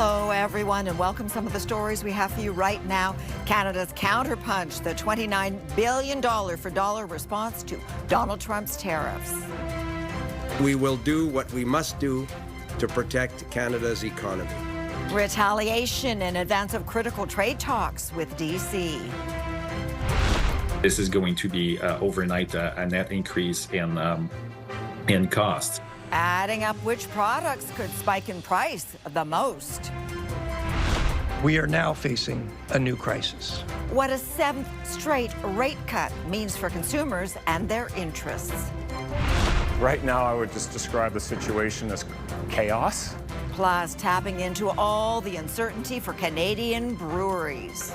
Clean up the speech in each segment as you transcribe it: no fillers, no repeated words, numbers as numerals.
Hello, everyone, and welcome some of the stories we have for you right now. Canada's counterpunch, the $29 billion for dollar response to Donald Trump's tariffs. We will do what we must do to protect Canada's economy. Retaliation in advance of critical trade talks with D.C. This is going to be overnight a net increase in costs. Adding up which products could spike in price the most. We are now facing a new crisis. What a seventh straight rate cut means for consumers and their interests. Right now, I would just describe the situation as chaos. Plus, tapping into all the uncertainty for Canadian breweries.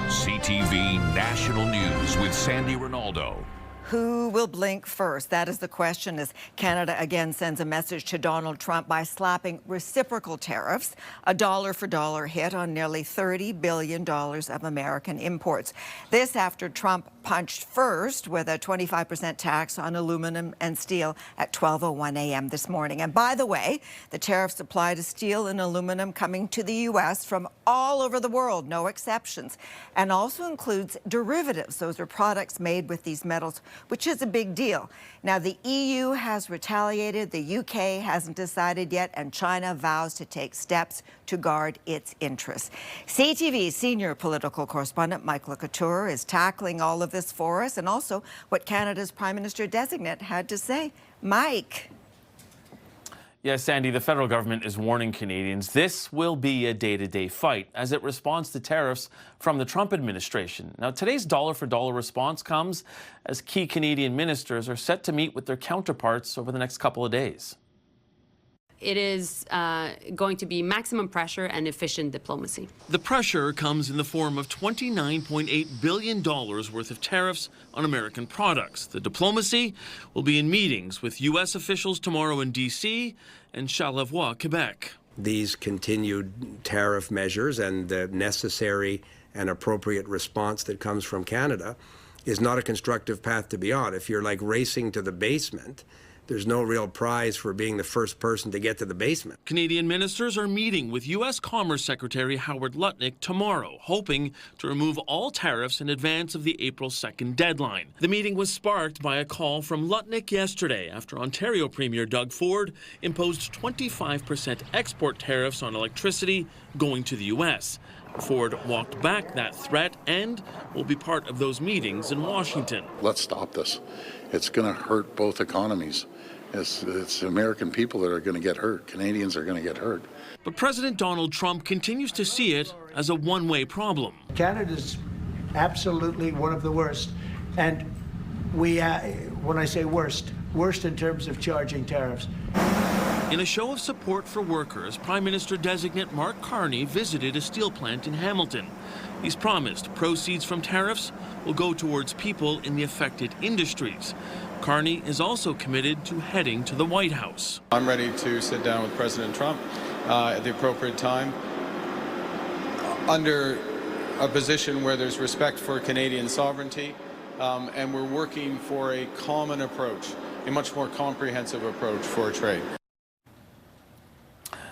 CTV National News with Sandy Ronaldo. Who will blink first? That is the question as Canada again sends a message to Donald Trump by slapping reciprocal tariffs, a dollar-for-dollar hit on nearly $30 billion of American imports. This after Trump punched first with a 25% tax on aluminum and steel at 12:01 a.m. this morning. And by the way, the tariffs apply to steel and aluminum coming to the U.S. from all over the world, no exceptions, and also includes derivatives. Those are products made with these metals, which is a big deal. Now, the EU has retaliated, the UK hasn't decided yet, and China vows to take steps to guard its interests. CTV's senior political correspondent, Mike Couture, is tackling all of this for us, and also what Canada's Prime Minister-designate had to say. Mike. Yes, Sandy, the federal government is warning Canadians this will be a day-to-day fight as it responds to tariffs from the Trump administration. Now, today's dollar-for-dollar response comes as key Canadian ministers are set to meet with their counterparts over the next couple of days. It is going to be maximum pressure and efficient diplomacy. The pressure comes in the form of $29.8 billion worth of tariffs on American products. The diplomacy will be in meetings with U.S. officials tomorrow in D.C. and Charlevoix, Quebec. These continued tariff measures and the necessary and appropriate response that comes from Canada is not a constructive path to be on. If you're like racing to the basement, there's no real prize for being the first person to get to the basement. Canadian ministers are meeting with U.S. Commerce Secretary Howard Lutnick tomorrow, hoping to remove all tariffs in advance of the April 2nd deadline. The meeting was sparked by a call from Lutnick yesterday after Ontario Premier Doug Ford imposed 25% export tariffs on electricity going to the U.S. Ford walked back that threat and will be part of those meetings in Washington. Let's stop this. It's going to hurt both economies. It's American people that are going to get hurt. Canadians are going to get hurt. But President Donald Trump continues to see it as a one-way problem. Canada's absolutely one of the worst. And we, when I say worst in terms of charging tariffs. In a show of support for workers, Prime Minister-designate Mark Carney visited a steel plant in Hamilton. He's promised proceeds from tariffs will go towards people in the affected industries. Carney is also committed to heading to the White House. I'm ready to sit down with President Trump at the appropriate time under a position where there's respect for Canadian sovereignty, and we're working for a common approach, a much more comprehensive approach for trade.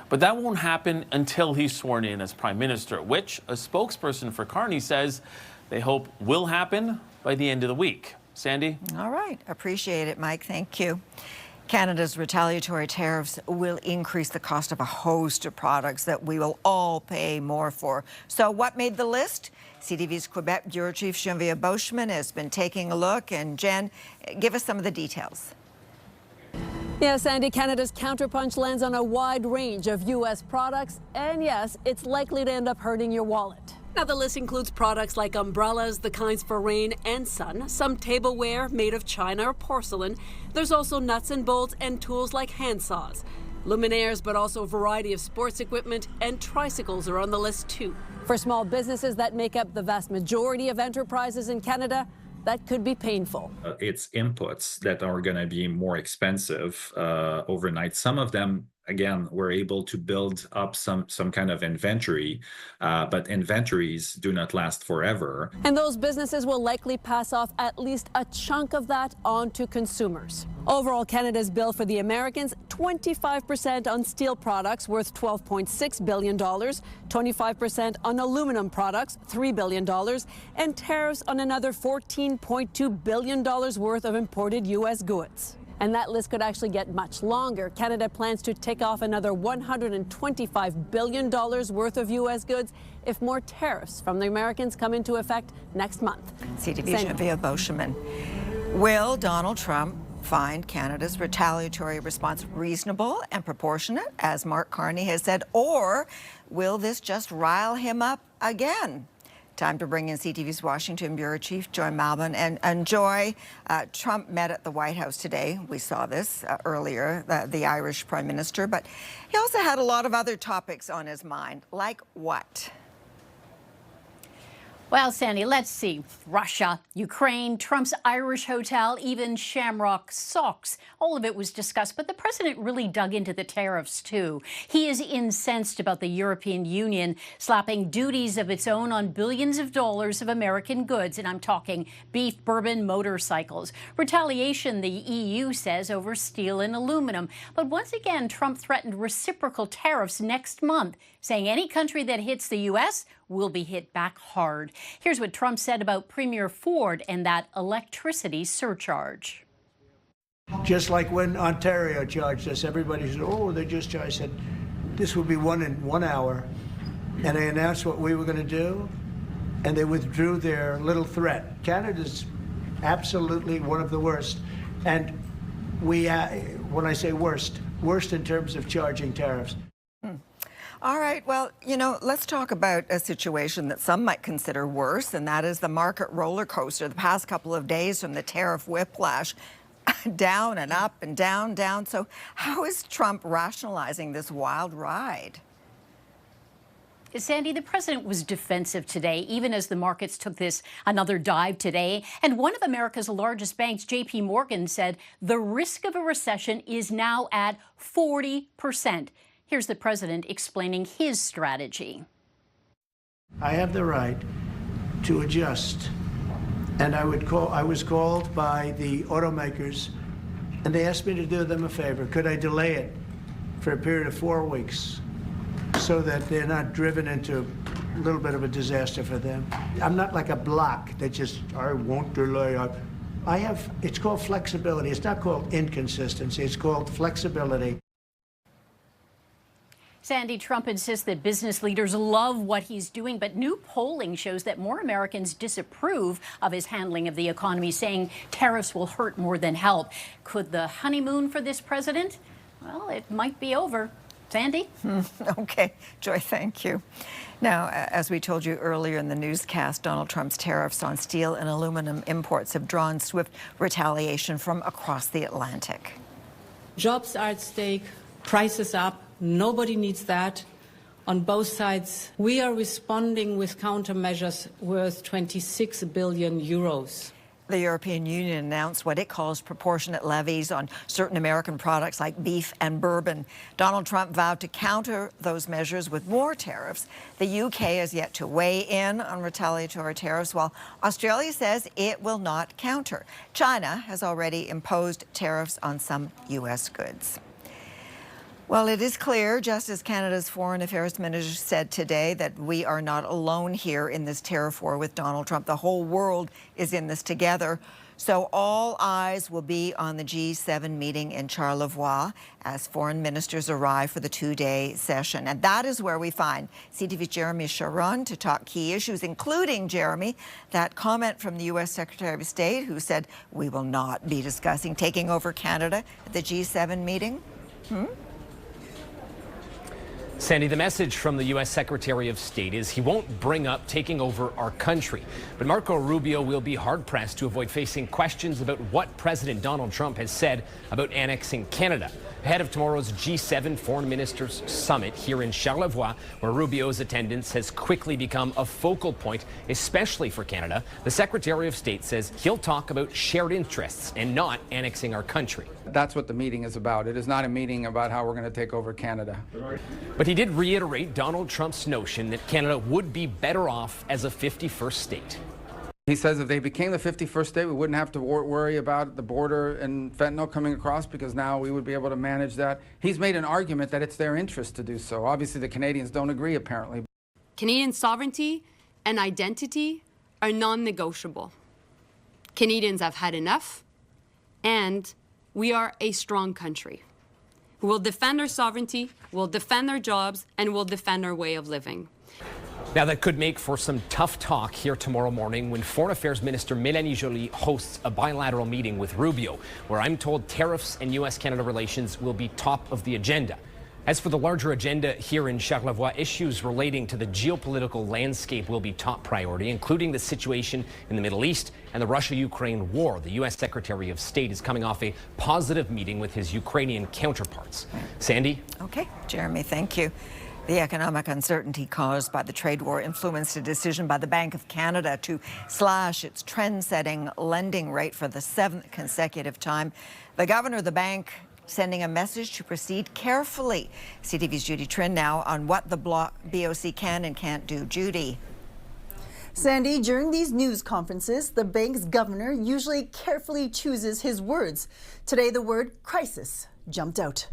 But that won't happen until he's sworn in as Prime Minister, which a spokesperson for Carney says they hope will happen by the end of the week. Sandy? All right. Appreciate it, Mike. Thank you. Canada's retaliatory tariffs will increase the cost of a host of products that we will all pay more for. So what made the list? CTV's Quebec Bureau Chief Geneviève Beauchemin has been taking a look. And Jen, give us some of the details. Yes, Andy, Canada's counterpunch lands on a wide range of U.S. products. And yes, it's likely to end up hurting your wallet. Now, the list includes products like umbrellas, the kinds for rain and sun, some tableware made of china or porcelain. There's also nuts and bolts and tools like handsaws. Luminaires, but also a variety of sports equipment and tricycles are on the list, too. For small businesses that make up the vast majority of enterprises in Canada, that could be painful. It's inputs that are going to be more expensive overnight. Some of them Again, we're able to build up some kind of inventory, but inventories do not last forever. And those businesses will likely pass off at least a chunk of that on to consumers. Overall, Canada's bill for the Americans, 25% on steel products worth $12.6 billion, 25% on aluminum products, $3 billion, and tariffs on another $14.2 billion worth of imported U.S. goods. And that list could actually get much longer. Canada plans to take off another $125 billion worth of U.S. goods if more tariffs from the Americans come into effect next month. CTV Genevieve Beauchemin. Will Donald Trump find Canada's retaliatory response reasonable and proportionate, as Mark Carney has said, or will this just rile him up again? Time to bring in CTV's Washington Bureau Chief, Joy Malbon. And Joy, Trump met at the White House today. We saw this earlier, the Irish Prime Minister. But he also had a lot of other topics on his mind. Like what? Well, Sandy, let's see. Russia, Ukraine, Trump's Irish hotel, even Shamrock socks. All of it was discussed, but the president really dug into the tariffs, too. He is incensed about the European Union slapping duties of its own on billions of dollars of American goods, and I'm talking beef, bourbon, motorcycles. Retaliation, the EU says, over steel and aluminum. But once again, Trump threatened reciprocal tariffs next month, saying any country that hits the U.S. will be hit back hard. Here's what Trump said about Premier Ford and that electricity surcharge. Just like when Ontario charged us, everybody said, oh, they just charged. I said, this will be one in 1 hour. And they announced what we were going to do, and they withdrew their little threat. Canada's absolutely one of the worst. And we, when I say worst in terms of charging tariffs. All right, well, you know, let's talk about a situation that some might consider worse, and that is the market roller coaster the past couple of days from the tariff whiplash, down and up and down, down. So how is Trump rationalizing this wild ride? Sandy, the president was defensive today, even as the markets took another dive today. And one of America's largest banks, J.P. Morgan, said the risk of a recession is now at 40%. Here's the president explaining his strategy. I have the right to adjust. And I was called by the automakers, and they asked me to do them a favor. Could I delay it for a period of 4 weeks so that they're not driven into a little bit of a disaster for them? I'm not like a block that just, I won't delay. It's called flexibility. It's not called inconsistency. It's called flexibility. Sandy, Trump insists that business leaders love what he's doing, but new polling shows that more Americans disapprove of his handling of the economy, saying tariffs will hurt more than help. Could the honeymoon for this president? Well, it might be over. Sandy? Okay, Joy, thank you. Now, as we told you earlier in the newscast, Donald Trump's tariffs on steel and aluminum imports have drawn swift retaliation from across the Atlantic. Jobs are at stake, prices up. Nobody needs that. On both sides, we are responding with countermeasures worth 26 billion euros. The European Union announced what it calls proportionate levies on certain American products like beef and bourbon. Donald Trump vowed to counter those measures with more tariffs. The UK has yet to weigh in on retaliatory tariffs, while Australia says it will not counter. China has already imposed tariffs on some U.S. goods. Well, it is clear, just as Canada's Foreign Affairs Minister said today, that we are not alone here in this tariff war with Donald Trump. The whole world is in this together. So all eyes will be on the G7 meeting in Charlevoix as foreign ministers arrive for the two-day session. And that is where we find CTV's Jeremy Sharon to talk key issues, including, Jeremy, that comment from the U.S. Secretary of State who said we will not be discussing taking over Canada at the G7 meeting. Sandy, the message from the U.S. Secretary of State is he won't bring up taking over our country. But Marco Rubio will be hard-pressed to avoid facing questions about what President Donald Trump has said about annexing Canada. ahead of tomorrow's G7 Foreign Ministers Summit here in Charlevoix, where Rubio's attendance has quickly become a focal point, especially for Canada. The Secretary of State says he'll talk about shared interests and not annexing our country. That's what the meeting is about. It is not a meeting about how we're going to take over Canada. But he did reiterate Donald Trump's notion that Canada would be better off as a 51st state. He says if they became the 51st state, we wouldn't have to worry about the border and fentanyl coming across because now we would be able to manage that. He's made an argument that it's their interest to do so. Obviously, the Canadians don't agree, apparently. Canadian sovereignty and identity are non-negotiable. Canadians have had enough, and we are a strong country. We'll defend our sovereignty, we'll defend our jobs, and we'll defend our way of living. Now, that could make for some tough talk here tomorrow morning when Foreign Affairs Minister Mélanie Joly hosts a bilateral meeting with Rubio, where I'm told tariffs and U.S.-Canada relations will be top of the agenda. As for the larger agenda here in Charlevoix, issues relating to the geopolitical landscape will be top priority, including the situation in the Middle East and the Russia-Ukraine war. The U.S. Secretary of State is coming off a positive meeting with his Ukrainian counterparts. Sandy? Okay, Jeremy, thank you. The economic uncertainty caused by the trade war influenced a decision by the Bank of Canada to slash its trend-setting lending rate for the 7th consecutive time. The governor of the bank sending a message to proceed carefully. CTV's Judy Trin now on what the BOC can and can't do. Judy. Sandy, during these news conferences, the bank's governor usually carefully chooses his words. Today, the word crisis jumped out.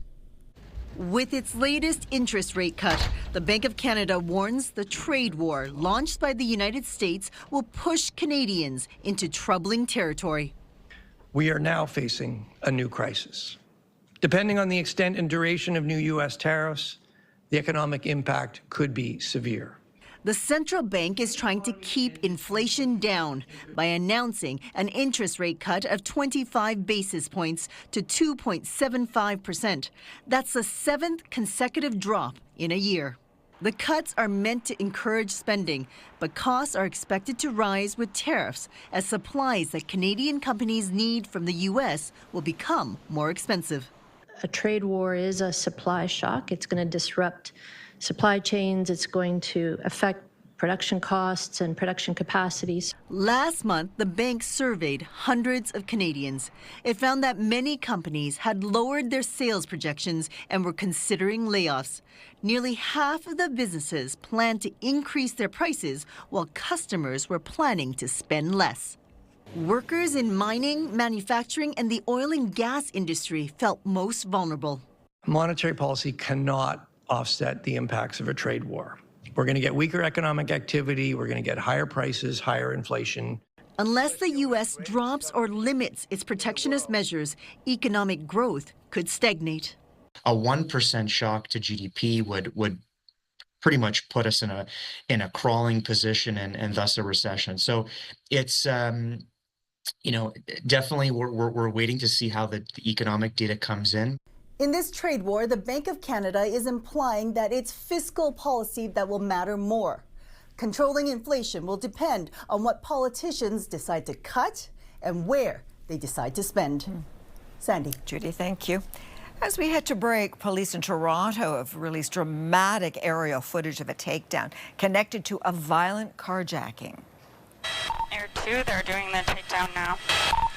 With its latest interest rate cut, the Bank of Canada warns the trade war launched by the United States will push Canadians into troubling territory. We are now facing a new crisis. Depending on the extent and duration of new U.S. tariffs, the economic impact could be severe. The central bank is trying to keep inflation down by announcing an interest rate cut of 25 basis points to 2.75%. That's the 7th consecutive drop in a year. The cuts are meant to encourage spending, but costs are expected to rise with tariffs as supplies that Canadian companies need from the U.S. will become more expensive. A trade war is a supply shock. It's going to disrupt supply chains. It's going to affect production costs and production capacities. Last month, the bank surveyed hundreds of Canadians. It found that many companies had lowered their sales projections and were considering layoffs. Nearly half of the businesses planned to increase their prices, while customers were planning to spend less. Workers in mining, manufacturing, and the oil and gas industry felt most vulnerable. Monetary policy cannot offset the impacts of a trade war. We're going to get weaker economic activity. We're going to get higher prices, higher inflation. Unless the U.S. drops or limits its protectionist measures, economic growth could stagnate. A 1% shock to GDP would pretty much put us in a crawling position and thus a recession. So it's definitely we're waiting to see how the economic data comes in. In this trade war, the Bank of Canada is implying that it's fiscal policy that will matter more. Controlling inflation will depend on what politicians decide to cut and where they decide to spend. Sandy. Judy, thank you. As we head to break, police in Toronto have released dramatic aerial footage of a takedown connected to a violent carjacking. Air 2, they're doing the takedown now.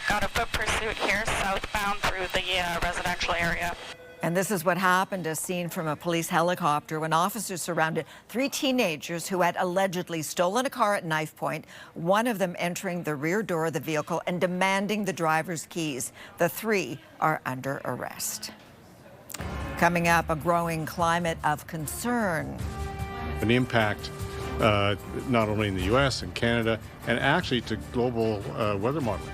Got a foot pursuit here, southbound through the residential area. And this is what happened as seen from a police helicopter when officers surrounded 3 teenagers who had allegedly stolen a car at knife point, one of them entering the rear door of the vehicle and demanding the driver's keys. The 3 are under arrest. Coming up, a growing climate of concern. An impact not only in the U.S. and Canada, and actually to global weather modeling.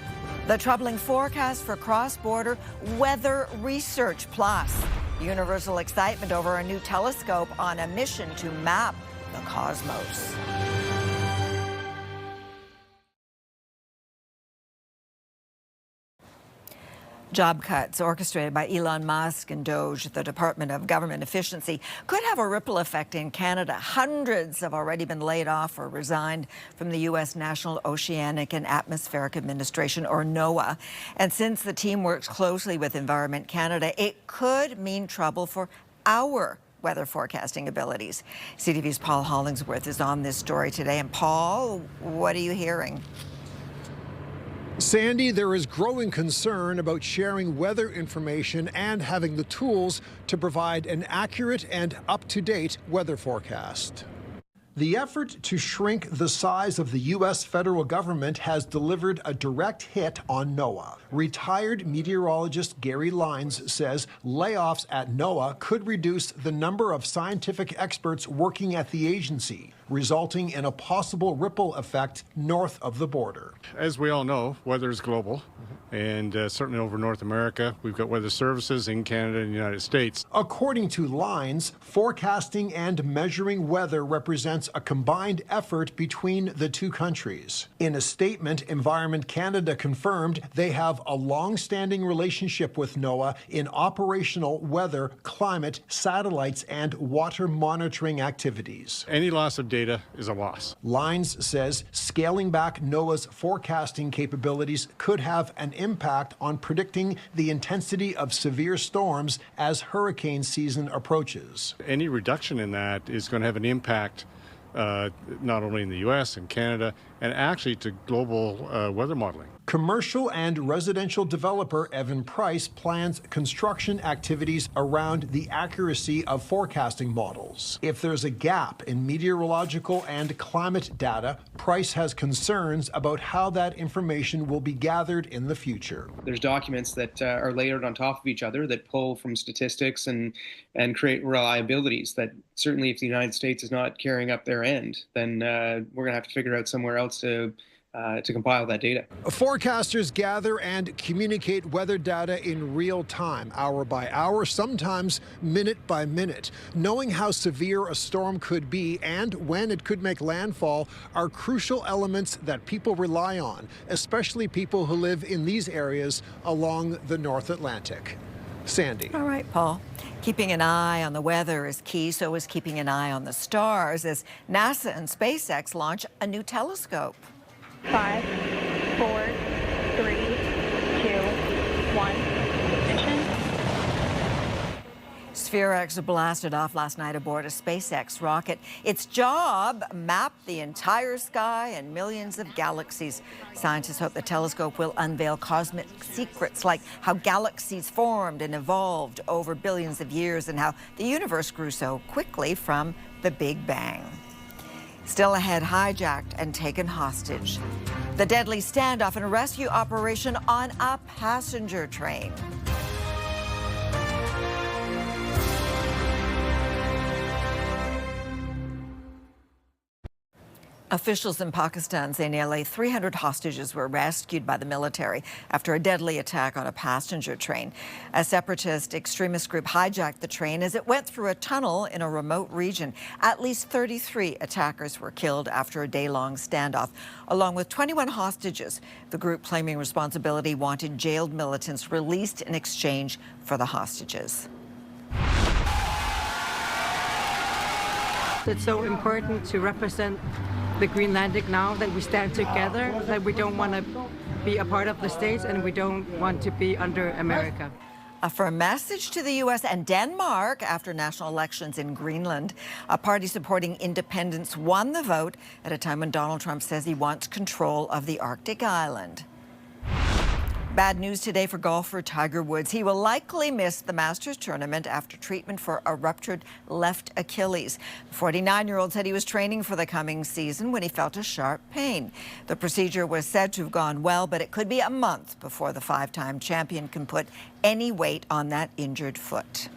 The troubling forecast for cross-border weather research, plus universal excitement over a new telescope on a mission to map the cosmos. Job cuts orchestrated by Elon Musk and Doge, the Department of Government Efficiency, could have a ripple effect in Canada. Hundreds have already been laid off or resigned from the U.S. National Oceanic and Atmospheric Administration, or NOAA. And since the team works closely with Environment Canada, it could mean trouble for our weather forecasting abilities. CTV's Paul Hollingsworth is on this story today. And Paul, what are you hearing? Sandy, there is growing concern about sharing weather information and having the tools to provide an accurate and up-to-date weather forecast. The effort to shrink the size of the U.S. federal government has delivered a direct hit on NOAA. Retired meteorologist Gary Lines says layoffs at NOAA could reduce the number of scientific experts working at the agency, resulting in a possible ripple effect north of the border. As we all know, weather is global, and certainly over North America, we've got weather services in Canada and the United States. According to Lines, forecasting and measuring weather represents a combined effort between the two countries. In a statement, Environment Canada confirmed they have a long-standing relationship with NOAA in operational weather, climate, satellites, and water monitoring activities. Any loss of data is a loss. Lines says scaling back NOAA's forecasting capabilities could have an impact on predicting the intensity of severe storms as hurricane season approaches. Any reduction in that is going to have an impact not only in the U.S. and Canada, and actually to global weather modeling. Commercial and residential developer Evan Price plans construction activities around the accuracy of forecasting models. If there's a gap in meteorological and climate data, Price has concerns about how that information will be gathered in the future. There's documents that are layered on top of each other that pull from statistics and create reliabilities that certainly if the United States is not carrying up their end, then we're going to have to figure out somewhere else to compile that data. Forecasters gather and communicate weather data in real time, hour by hour, sometimes minute by minute. Knowing how severe a storm could be and when it could make landfall are crucial elements that people rely on, especially people who live in these areas along the North Atlantic. Sandy. All right, Paul. Keeping an eye on the weather is key, so is keeping an eye on the stars as NASA and SpaceX launch a new telescope. 5, 4, 3, 2, 1, ignition. SphereX blasted off last night aboard a SpaceX rocket. Its job, mapped the entire sky and millions of galaxies. Scientists hope the telescope will unveil cosmic secrets like how galaxies formed and evolved over billions of years and how the universe grew so quickly from the Big Bang. Still ahead, hijacked and taken hostage. The deadly standoff and rescue operation on a passenger train. Officials in Pakistan say nearly 300 hostages were rescued by the military after a deadly attack on a passenger train. A separatist extremist group hijacked the train as it went through a tunnel in a remote region. At least 33 attackers were killed after a day-long standoff, along with 21 hostages. The group claiming responsibility wanted jailed militants released in exchange for the hostages. It's so important to represent the Greenlandic now, that we stand together, that we don't want to be a part of the States and we don't want to be under America. A firm message to the U.S. and Denmark after national elections in Greenland. A party supporting independence won the vote at a time when Donald Trump says he wants control of the Arctic island. Bad news today for golfer Tiger Woods. He will likely miss the Masters tournament after treatment for a ruptured left Achilles. The 49-year-old said he was training for the coming season when he felt a sharp pain. The procedure was said to have gone well, but it could be a month before the five-time champion can put any weight on that injured foot.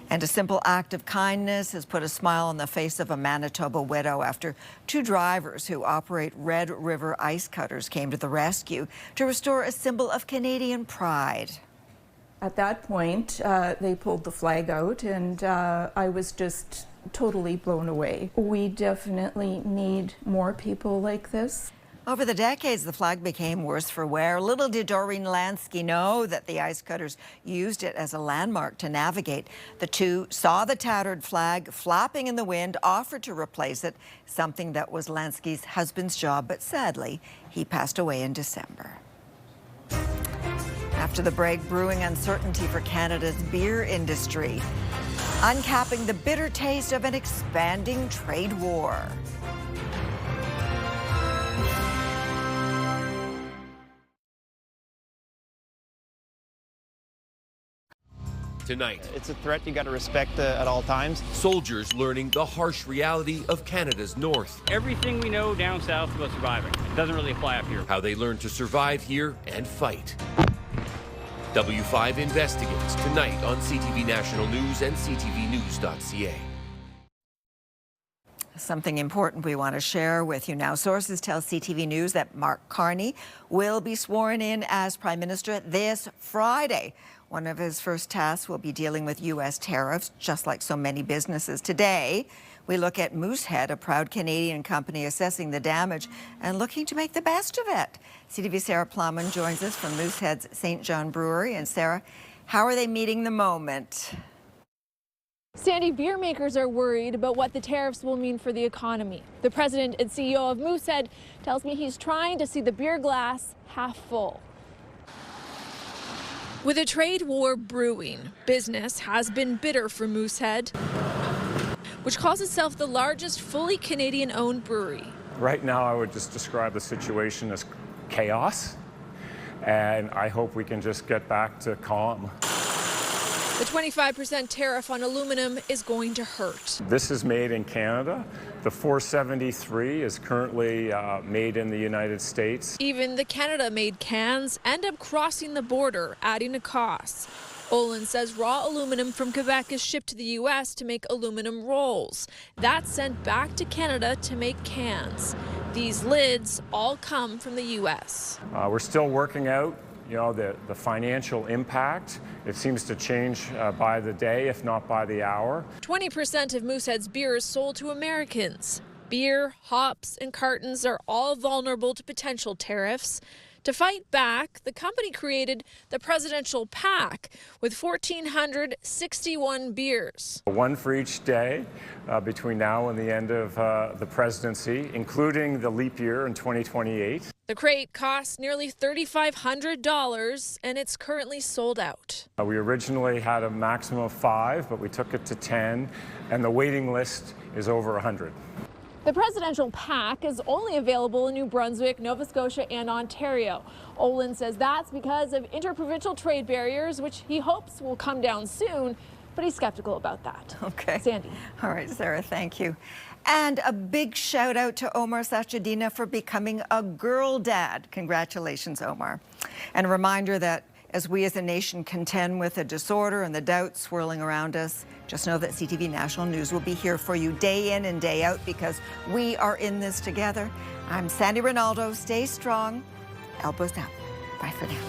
And a simple act of kindness has put a smile on the face of a Manitoba widow after two drivers who operate Red River ice cutters came to the rescue to restore a symbol of Canadian pride. At that point, they pulled the flag out and I was just totally blown away. We definitely need more people like this. Over the decades, the flag became worse for wear. Little did Doreen Lansky know that the ice cutters used it as a landmark to navigate. The two saw the tattered flag flapping in the wind, offered to replace it, something that was Lansky's husband's job, but sadly, he passed away in December. After the break, brewing uncertainty for Canada's beer industry, uncapping the bitter taste of an expanding trade war. Tonight, it's a threat you got to respect at all times. Soldiers learning the harsh reality of Canada's north. Everything we know down south about surviving. It doesn't really apply up here. How they learn to survive here and fight. W5 investigates tonight on CTV National News and ctvnews.ca. Something important we want to share with you now. Sources tell CTV News that Mark Carney will be sworn in as Prime Minister this Friday. One of his first tasks will be dealing with U.S. tariffs, just like so many businesses today. We look at Moosehead, a proud Canadian company assessing the damage and looking to make the best of it. CTV's Sarah Plowman joins us from Moosehead's St. John Brewery. And Sarah, how are they meeting the moment? Sandy, beer makers are worried about what the tariffs will mean for the economy. The president and CEO of Moosehead tells me he's trying to see the beer glass half full. With a trade war brewing, business has been bitter for Moosehead, which calls itself the largest fully Canadian-owned brewery. Right now, I would just describe the situation as chaos, and I hope we can just get back to calm. The 25% tariff on aluminum is going to hurt. This is made in Canada. The 473 is currently made in the United States. Even the Canada-made cans end up crossing the border, adding a cost. Olin says raw aluminum from Quebec is shipped to the U.S. to make aluminum rolls. That's sent back to Canada to make cans. These lids all come from the U.S. We're still working out the financial impact. It seems to change by the day, if not by the hour. 20% of Moosehead's beer is sold to Americans. Beer, hops, and cartons are all vulnerable to potential tariffs. To fight back, the company created the Presidential Pack with 1,461 beers. One for each day between now and the end of the presidency, including the leap year in 2028. The crate costs nearly $3,500, and it's currently sold out. We originally had a maximum of 5, but we took it to 10, and the waiting list is over 100. The Presidential Pack is only available in New Brunswick, Nova Scotia, and Ontario. Olin says that's because of interprovincial trade barriers, which he hopes will come down soon, but he's skeptical about that. Okay. Sandy. All right, Sarah, thank you. And a big shout out to Omar Sachedina for becoming a girl dad. Congratulations, Omar. And a reminder that as we as a nation contend with the disorder and the doubt swirling around us, just know that CTV National News will be here for you day in and day out because we are in this together. I'm Sandy Ronaldo. Stay strong. Elbows down. Bye for now.